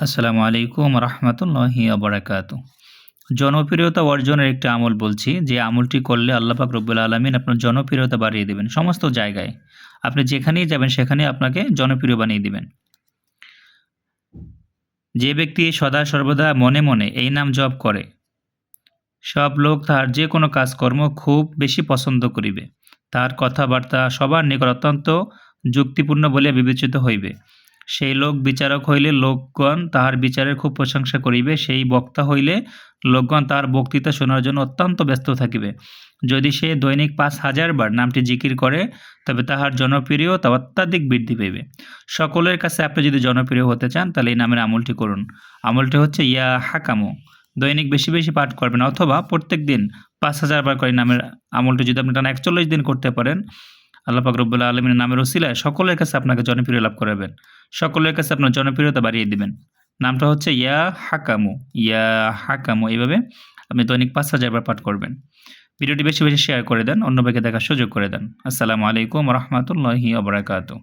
আসসালামু আলাইকুম রহমতুল্লাহি বারাকাতু। জনপ্রিয়তা অর্জনের একটি আমল বলছি, যে আমলটি করলে আল্লাহ পাক রব্বুল আলামিন আপনার জনপ্রিয়তা বাড়িয়ে দিবেন সমস্ত জায়গায়। আপনি যেখানেই যাবেন সেখানেই আপনাকে জনপ্রিয় বানিয়ে দিবেন। যে ব্যক্তি সদা সর্বদা মনে মনে এই নাম জপ করে, সব লোক তাহার যে কোনো কাজকর্ম খুব বেশি পছন্দ করিবে। তাহার কথাবার্তা সবার নিকট অত্যন্ত যুক্তিপূর্ণ বলিয়া বিবেচিত হইবে। সেই লোক বিচারক হইলে লোকগণ তাহার বিচারের খুব প্রশংসা করিবে। সেই বক্তা হইলে লোকগণ তাহার বক্তৃতা শোনার জন্য অত্যন্ত ব্যস্ত থাকিবে। যদি সে দৈনিক ৫,০০০ বার নামটি জিকির করে, তবে তাহার জনপ্রিয়তা অত্যাধিক বৃদ্ধি পাইবে। সকলের কাছে আপনি যদি জনপ্রিয় হতে চান, তাহলে এই নামের আমলটি করুন। আমলটি হচ্ছে ইয়া হাকামু। দৈনিক বেশি বেশি পাঠ করবেন, অথবা প্রত্যেক দিন ৫,০০০ বার করে নামের আমলটি যদি আপনি টানা ৪১ দিন করতে পারেন, আল্লাহ পাক রব্বুল আলামিনের নামের ওসিলায় সকলের কাছে আপনাকে জনপ্রিয় লাভ করাবেন। সকলের কাছে আপনার জনপ্রিয়তা বাড়িয়ে দিবেন। নামটা হচ্ছে ইয়া হাকামু, ইয়া হাকামু। এভাবে আপনি দৈনিক ৫,০০০ বার পাঠ করবেন। ভিডিওটি বেশি বেশি শেয়ার করে দেন, অন্য ভাইকে দেখার সুযোগ করে দেন। আসসালামু আলাইকুম রহমতুল্লাহি ওয়া বারাকাতুহু।